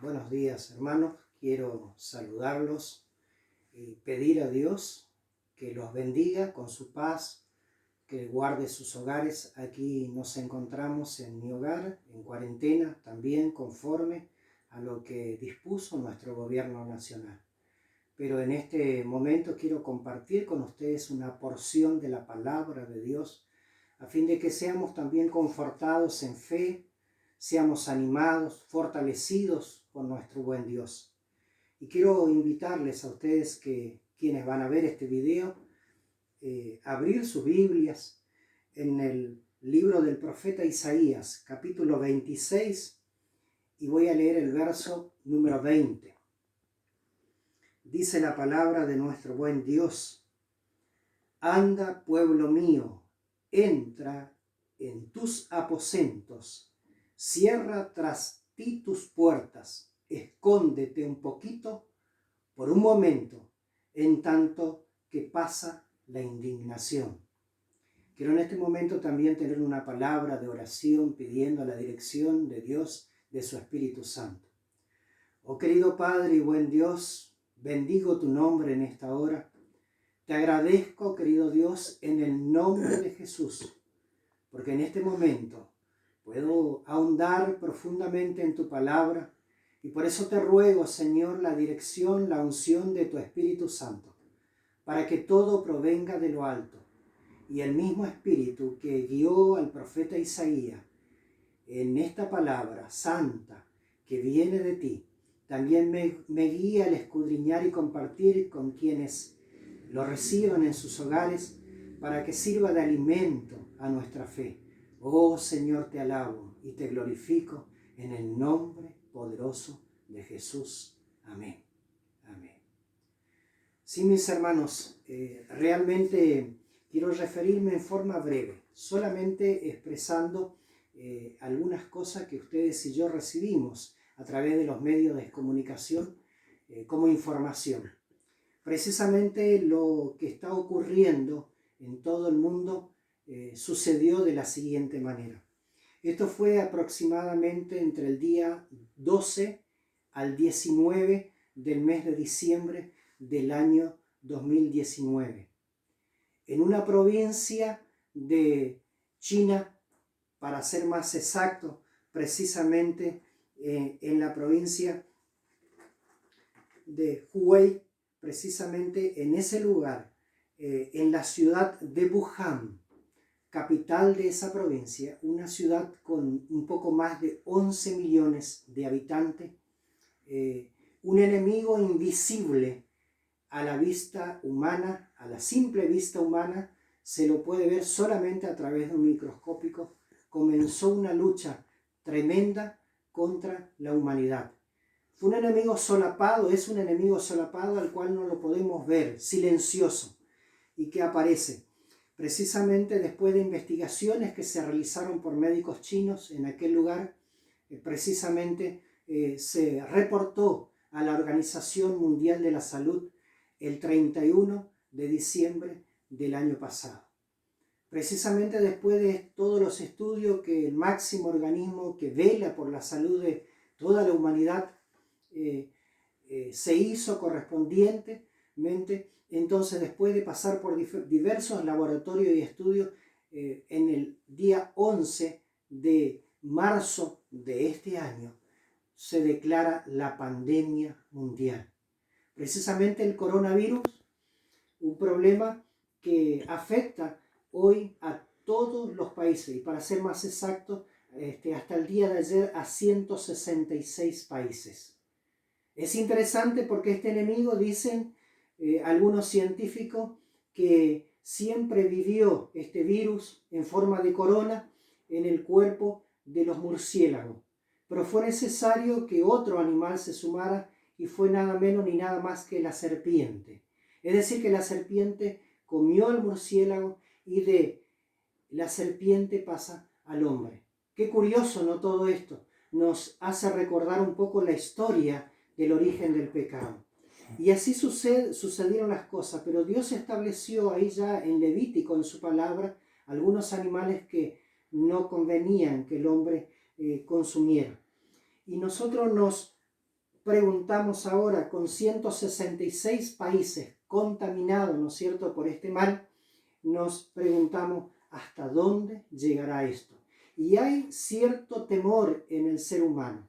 Buenos días, hermanos. Quiero saludarlos y pedir a Dios que los bendiga con su paz, que guarde sus hogares. Aquí nos encontramos en mi hogar, en cuarentena, también conforme a lo que dispuso nuestro gobierno nacional. Pero en este momento quiero compartir con ustedes una porción de la palabra de Dios, a fin de que seamos también confortados en fe, seamos animados, fortalecidos por nuestro buen Dios. Y quiero invitarles a ustedes quienes van a ver este video, abrir sus Biblias en el libro del profeta Isaías, capítulo 26, y voy a leer el verso número 20. Dice la palabra de nuestro buen Dios: Anda, pueblo mío, entra en tus aposentos, cierra tras ti tus puertas, escóndete un poquito, por un momento, en tanto que pasa la indignación. Quiero en este momento también tener una palabra de oración pidiendo la dirección de Dios, de su Espíritu Santo. Oh querido Padre y buen Dios, bendigo tu nombre en esta hora. Te agradezco, querido Dios, en el nombre de Jesús, porque en este momento puedo ahondar profundamente en tu palabra, y por eso te ruego, Señor, la dirección, la unción de tu Espíritu Santo, para que todo provenga de lo alto, y el mismo Espíritu que guió al profeta Isaías en esta palabra santa que viene de ti, también me guía al escudriñar y compartir con quienes lo reciban en sus hogares, para que sirva de alimento a nuestra fe. Oh Señor, te alabo y te glorifico en el nombre poderoso de Jesús. Amén. Amén. Sí, mis hermanos, realmente quiero referirme en forma breve, solamente expresando algunas cosas que ustedes y yo recibimos a través de los medios de comunicación como información. Precisamente lo que está ocurriendo en todo el mundo sucedió de la siguiente manera. Esto fue aproximadamente entre el día 12 al 19 del mes de diciembre del año 2019. En una provincia de China, para ser más exacto, precisamente en la provincia de Hubei, precisamente en ese lugar, en la ciudad de Wuhan, capital de esa provincia, una ciudad con un poco más de 11 millones de habitantes, un enemigo invisible a la vista humana, a la simple vista humana, se lo puede ver solamente a través de un microscópico. Comenzó una lucha tremenda contra la humanidad. Fue un enemigo solapado, es un enemigo solapado al cual no lo podemos ver, silencioso, y que aparece precisamente después de investigaciones que se realizaron por médicos chinos en aquel lugar. Precisamente se reportó a la Organización Mundial de la Salud el 31 de diciembre del año pasado. Precisamente después de todos los estudios que el máximo organismo que vela por la salud de toda la humanidad se hizo correspondientemente, entonces después de pasar por diversos laboratorios y estudios, en el día 11 de marzo de este año se declara la pandemia mundial. Precisamente el coronavirus, un problema que afecta hoy a todos los países, y para ser más exacto, hasta el día de ayer a 166 países. Es interesante porque este enemigo, dicen algunos científicos, que siempre vivió este virus en forma de corona en el cuerpo de los murciélagos. Pero fue necesario que otro animal se sumara, y fue nada menos ni nada más que la serpiente. Es decir, que la serpiente comió al murciélago y de la serpiente pasa al hombre. Qué curioso, ¿no? Todo esto nos hace recordar un poco la historia del origen del pecado. Y así sucedieron las cosas, pero Dios estableció ahí ya en Levítico, en su palabra, algunos animales que no convenían que el hombre consumiera. Y nosotros nos preguntamos ahora, con 166 países contaminados, ¿no es cierto?, por este mal, nos preguntamos hasta dónde llegará esto. Y hay cierto temor en el ser humano.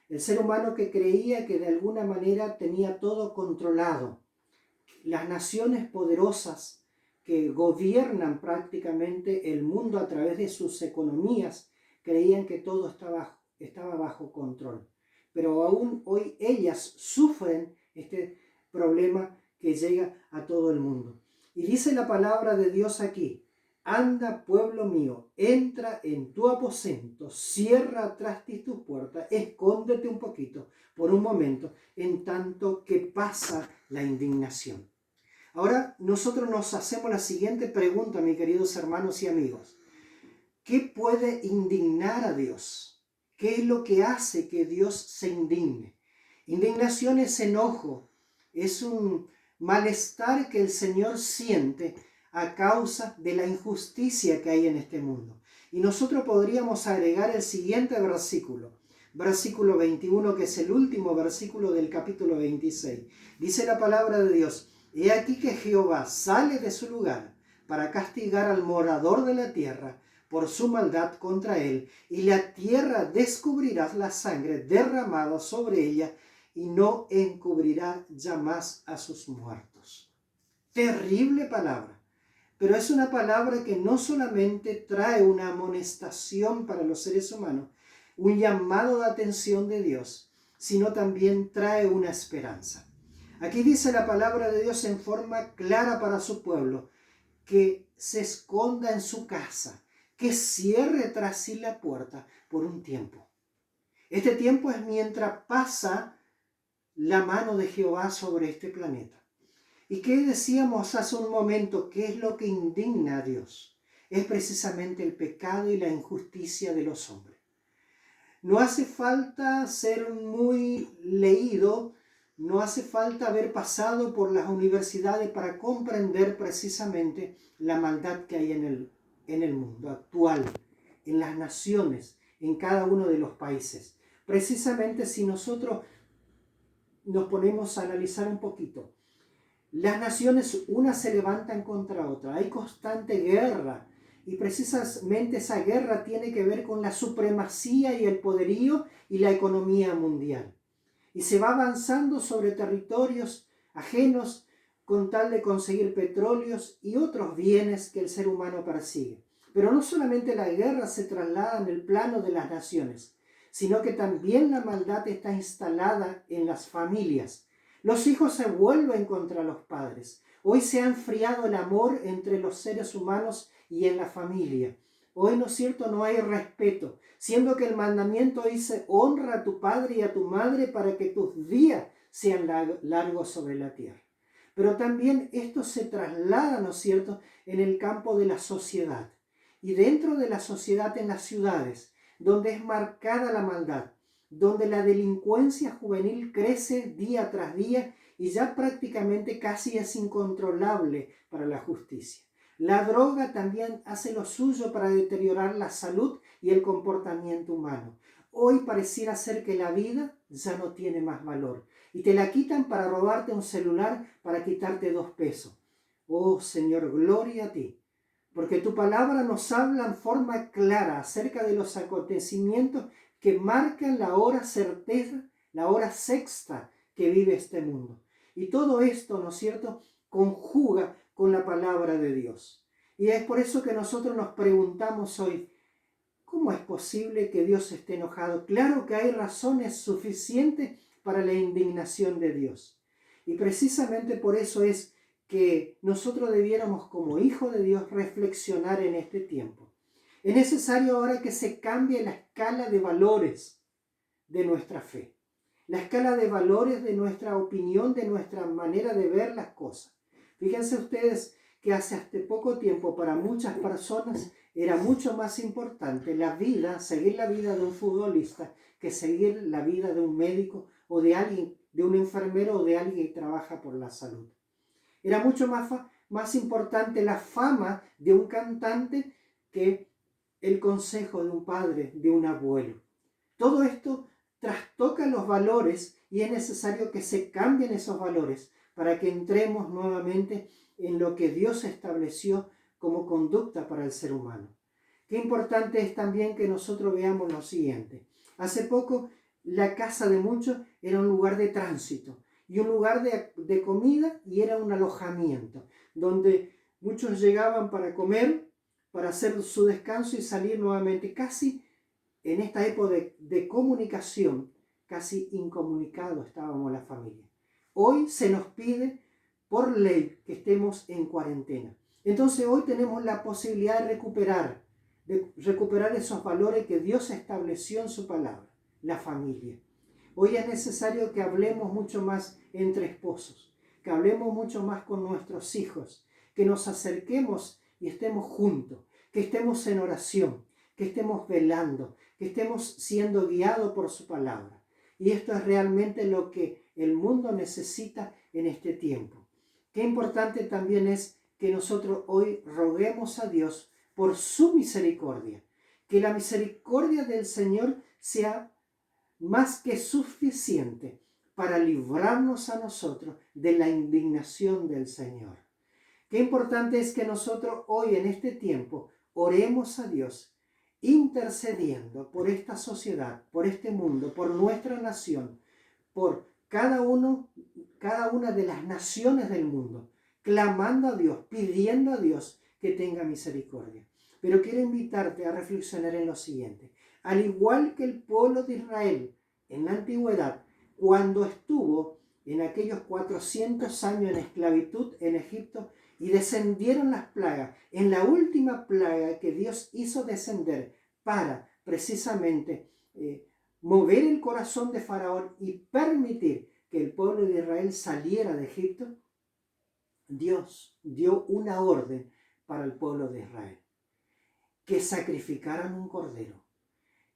El ser humano que creía que de alguna manera tenía todo controlado. Las naciones poderosas que gobiernan prácticamente el mundo a través de sus economías creían que todo estaba bajo control. Pero aún hoy ellas sufren este problema que llega a todo el mundo. Y dice la palabra de Dios aquí: anda, pueblo mío, entra en tu aposento, cierra tras ti tu puerta, escóndete un poquito, por un momento, en tanto que pasa la indignación. Ahora nosotros nos hacemos la siguiente pregunta, mis queridos hermanos y amigos. ¿Qué puede indignar a Dios? ¿Qué es lo que hace que Dios se indigne? Indignación es enojo, es un malestar que el Señor siente a causa de la injusticia que hay en este mundo. Y nosotros podríamos agregar el siguiente versículo, versículo 21, que es el último versículo del capítulo 26. Dice la palabra de Dios: he aquí que Jehová sale de su lugar para castigar al morador de la tierra por su maldad contra él, y la tierra descubrirá la sangre derramada sobre ella, y no encubrirá ya más a sus muertos. Terrible palabra, pero es una palabra que no solamente trae una amonestación para los seres humanos, un llamado de atención de Dios, sino también trae una esperanza. Aquí dice la palabra de Dios en forma clara para su pueblo: que se esconda en su casa, que cierre tras sí la puerta por un tiempo. Este tiempo es mientras pasa la mano de Jehová sobre este planeta. ¿Y qué decíamos hace un momento? ¿Qué es lo que indigna a Dios? Es precisamente el pecado y la injusticia de los hombres. No hace falta ser muy leído, no hace falta haber pasado por las universidades para comprender precisamente la maldad que hay en el mundo actual, en las naciones, en cada uno de los países. Precisamente si nosotros nos ponemos a analizar un poquito, las naciones unas se levantan contra otras, hay constante guerra, y precisamente esa guerra tiene que ver con la supremacía y el poderío y la economía mundial. Y se va avanzando sobre territorios ajenos con tal de conseguir petróleos y otros bienes que el ser humano persigue. Pero no solamente la guerra se traslada en el plano de las naciones, sino que también la maldad está instalada en las familias. Los hijos se vuelven contra los padres. Hoy se ha enfriado el amor entre los seres humanos y en la familia. Hoy, ¿no es cierto?, no hay respeto, siendo que el mandamiento dice: honra a tu padre y a tu madre para que tus días sean largos sobre la tierra. Pero también esto se traslada, ¿no es cierto?, en el campo de la sociedad. Y dentro de la sociedad en las ciudades, donde es marcada la maldad, donde la delincuencia juvenil crece día tras día y ya prácticamente casi es incontrolable para la justicia. La droga también hace lo suyo para deteriorar la salud y el comportamiento humano. Hoy pareciera ser que la vida ya no tiene más valor y te la quitan para robarte un celular, para quitarte 2 pesos. Oh Señor, gloria a ti, porque tu palabra nos habla en forma clara acerca de los acontecimientos que marcan la hora certeza, la hora sexta que vive este mundo. Y todo esto, ¿no es cierto?, conjuga con la palabra de Dios. Y es por eso que nosotros nos preguntamos hoy: ¿cómo es posible que Dios esté enojado? Claro que hay razones suficientes para la indignación de Dios. Y precisamente por eso es que nosotros debiéramos, como hijos de Dios, reflexionar en este tiempo. Es necesario ahora que se cambie la escala de valores de nuestra fe, la escala de valores de nuestra opinión, de nuestra manera de ver las cosas. Fíjense ustedes que hace poco tiempo para muchas personas era mucho más importante la vida, seguir la vida de un futbolista, que seguir la vida de un médico o de alguien, de un enfermero o de alguien que trabaja por la salud. Era mucho más importante la fama de un cantante que el consejo de un padre, de un abuelo. Todo esto trastoca los valores y es necesario que se cambien esos valores para que entremos nuevamente en lo que Dios estableció como conducta para el ser humano. Qué importante es también que nosotros veamos lo siguiente. Hace poco la casa de muchos era un lugar de tránsito y un lugar de comida, y era un alojamiento donde muchos llegaban para comer, para hacer su descanso y salir nuevamente. Casi en esta época de comunicación, casi incomunicado estábamos la familia. Hoy se nos pide por ley que estemos en cuarentena. Entonces hoy tenemos la posibilidad de recuperar esos valores que Dios estableció en su palabra, la familia. Hoy es necesario que hablemos mucho más entre esposos, que hablemos mucho más con nuestros hijos, que nos acerquemos y estemos juntos, que estemos en oración, que estemos velando, que estemos siendo guiados por su palabra. Y esto es realmente lo que el mundo necesita en este tiempo. Qué importante también es que nosotros hoy roguemos a Dios por su misericordia, que la misericordia del Señor sea más que suficiente para librarnos a nosotros de la indignación del Señor. Qué importante es que nosotros hoy en este tiempo oremos a Dios, intercediendo por esta sociedad, por este mundo, por nuestra nación, por cada una de las naciones del mundo, clamando a Dios, pidiendo a Dios que tenga misericordia. Pero quiero invitarte a reflexionar en lo siguiente. Al igual que el pueblo de Israel en la antigüedad, cuando estuvo en aquellos 400 años en esclavitud en Egipto y descendieron las plagas, en la última plaga que Dios hizo descender para precisamente mover el corazón de Faraón y permitir que el pueblo de Israel saliera de Egipto, Dios dio una orden para el pueblo de Israel: que sacrificaran un cordero,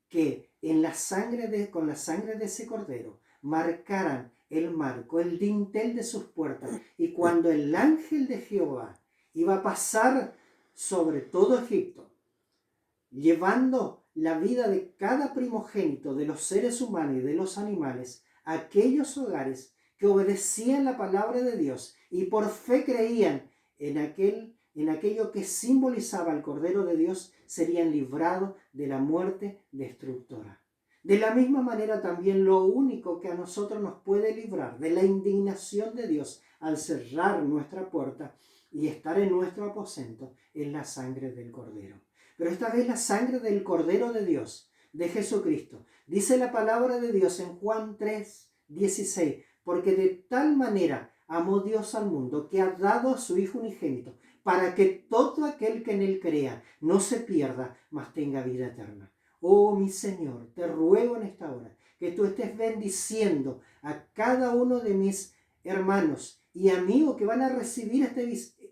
que con la sangre de ese cordero marcaran el marco, el dintel de sus puertas, y cuando el ángel de Jehová iba a pasar sobre todo Egipto, llevando la vida de cada primogénito de los seres humanos y de los animales, aquellos hogares que obedecían la palabra de Dios y por fe creían en aquello que simbolizaba el Cordero de Dios, serían librados de la muerte destructora. De la misma manera también lo único que a nosotros nos puede librar de la indignación de Dios al cerrar nuestra puerta y estar en nuestro aposento es la sangre del Cordero. Pero esta vez la sangre del Cordero de Dios, de Jesucristo. Dice la palabra de Dios en Juan 3:16, porque de tal manera amó Dios al mundo que ha dado a su Hijo unigénito, para que todo aquel que en él crea no se pierda, mas tenga vida eterna. Oh mi Señor, te ruego en esta hora que tú estés bendiciendo a cada uno de mis hermanos y amigos que van a recibir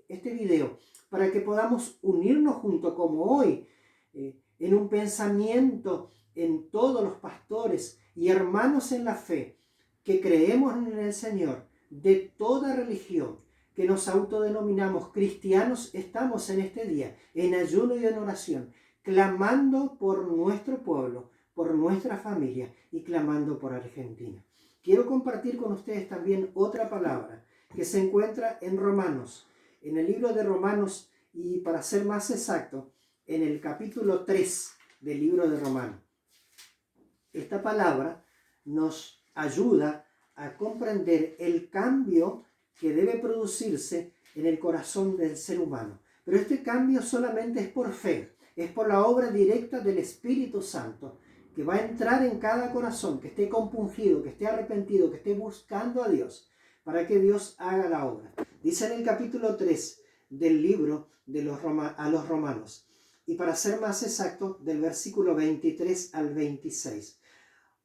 este video, para que podamos unirnos juntos como hoy, en un pensamiento en todos los pastores y hermanos en la fe, que creemos en el Señor, de toda religión, que nos autodenominamos cristianos, estamos en este día en ayuno y en oración, clamando por nuestro pueblo, por nuestra familia y clamando por Argentina. Quiero compartir con ustedes también otra palabra que se encuentra en Romanos, en el libro de Romanos, y para ser más exacto, en el capítulo 3 del libro de Romanos. Esta palabra nos ayuda a comprender el cambio que debe producirse en el corazón del ser humano. Pero este cambio solamente es por fe, es por la obra directa del Espíritu Santo, que va a entrar en cada corazón, que esté compungido, que esté arrepentido, que esté buscando a Dios, para que Dios haga la obra. Dice en el capítulo 3 del libro a los Romanos, y para ser más exacto, del versículo 23 al 26.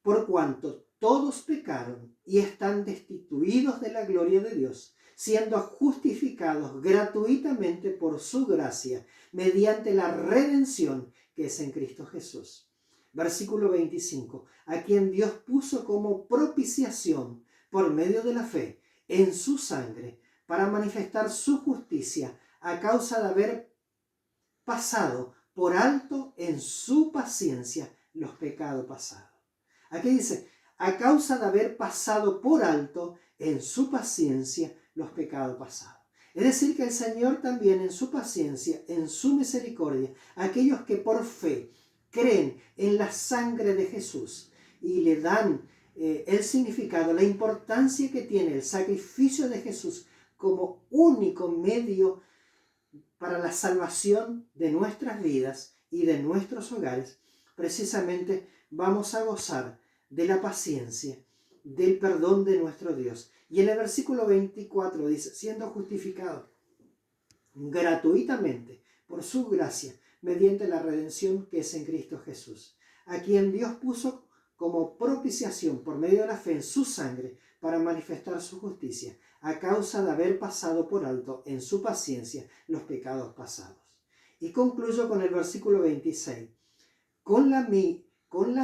Por cuanto todos pecaron y están destituidos de la gloria de Dios, siendo justificados gratuitamente por su gracia, mediante la redención que es en Cristo Jesús. Versículo 25. A quien Dios puso como propiciación por medio de la fe en su sangre, para manifestar su justicia a causa de haber pasado por alto en su paciencia los pecados pasados. Aquí dice, a causa de haber pasado por alto en su paciencia los pecados pasados. Es decir, que el Señor también en su paciencia, en su misericordia, aquellos que por fe creen en la sangre de Jesús y le dan el significado, la importancia que tiene el sacrificio de Jesús como único medio para la salvación de nuestras vidas y de nuestros hogares, precisamente vamos a gozar de la paciencia, del perdón de nuestro Dios. Y en el versículo 24 dice, siendo justificado gratuitamente por su gracia, mediante la redención que es en Cristo Jesús, a quien Dios puso como propiciación por medio de la fe en su sangre para manifestar su justicia, a causa de haber pasado por alto en su paciencia los pecados pasados. Y concluyo con el versículo 26, con la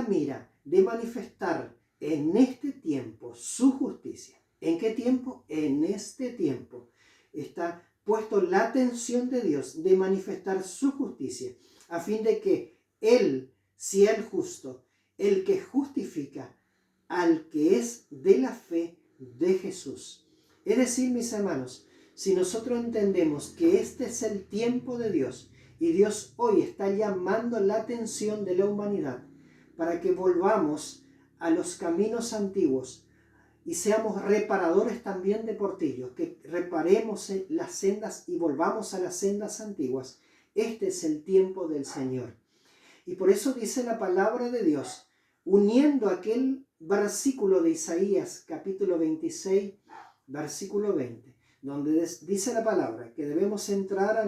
mira de manifestar en este tiempo su justicia. ¿En qué tiempo? En este tiempo está puesto la atención de Dios de manifestar su justicia, a fin de que Él sea el justo, el que justifica al que es de la fe de Jesús. Es decir, mis hermanos, si nosotros entendemos que este es el tiempo de Dios y Dios hoy está llamando la atención de la humanidad para que volvamos a los caminos antiguos y seamos reparadores también de portillos, que reparemos las sendas y volvamos a las sendas antiguas. Este es el tiempo del Señor. Y por eso dice la palabra de Dios, uniendo aquel versículo de Isaías, capítulo 26, versículo 20, donde dice la palabra que debemos entrar a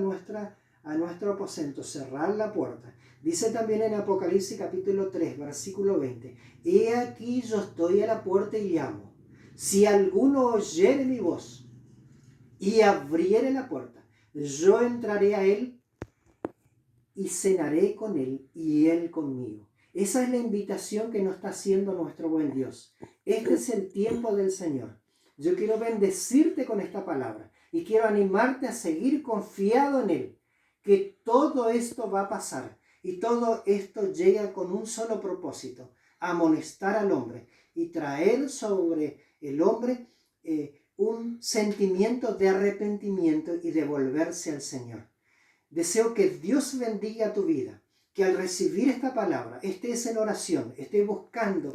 nuestro aposento, cerrar la puerta. Dice también en Apocalipsis capítulo 3, versículo 20, he aquí yo estoy a la puerta y llamo. Si alguno oyere mi voz y abriere la puerta, yo entraré a él y cenaré con él y él conmigo. Esa es la invitación que nos está haciendo nuestro buen Dios. Este es el tiempo del Señor. Yo quiero bendecirte con esta palabra y quiero animarte a seguir confiado en Él, que todo esto va a pasar y todo esto llega con un solo propósito, amonestar al hombre y traer sobre el hombre un sentimiento de arrepentimiento y de volverse al Señor. Deseo que Dios bendiga tu vida, que al recibir esta palabra estés en oración, estés buscando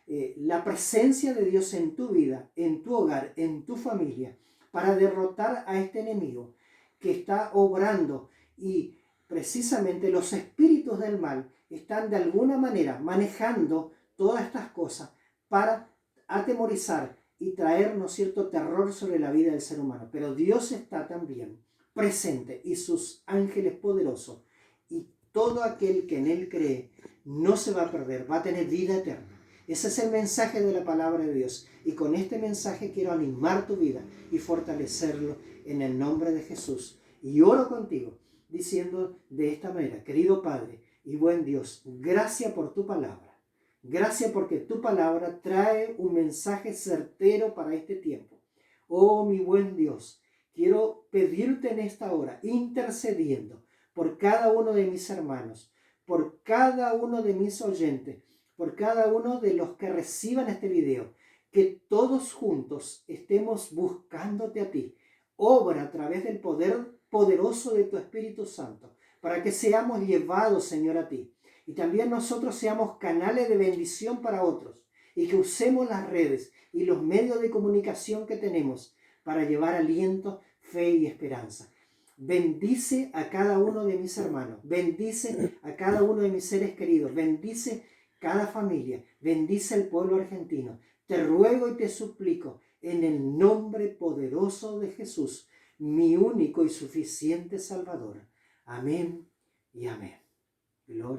la presencia de Dios en tu vida, en tu hogar, en tu familia, para derrotar a este enemigo que está obrando y precisamente los espíritus del mal están de alguna manera manejando todas estas cosas para atemorizar y traer, ¿no es cierto?, terror sobre la vida del ser humano. Pero Dios está también presente y sus ángeles poderosos, y todo aquel que en Él cree no se va a perder, va a tener vida eterna. Ese es el mensaje de la palabra de Dios, y con este mensaje quiero animar tu vida y fortalecerlo en el nombre de Jesús. Y oro contigo diciendo de esta manera, querido Padre y buen Dios, gracias por tu palabra. Gracias porque tu palabra trae un mensaje certero para este tiempo. Oh, mi buen Dios, quiero pedirte en esta hora, intercediendo por cada uno de mis hermanos, por cada uno de mis oyentes, por cada uno de los que reciban este video, que todos juntos estemos buscándote a ti. Obra a través del poder poderoso de tu Espíritu Santo, para que seamos llevados, Señor, a ti. Y también nosotros seamos canales de bendición para otros, y que usemos las redes y los medios de comunicación que tenemos para llevar aliento, fe y esperanza. Bendice a cada uno de mis hermanos, bendice a cada uno de mis seres queridos, bendice cada familia, bendice el pueblo argentino. Te ruego y te suplico en el nombre poderoso de Jesús, mi único y suficiente Salvador. Amén y amén. Gloria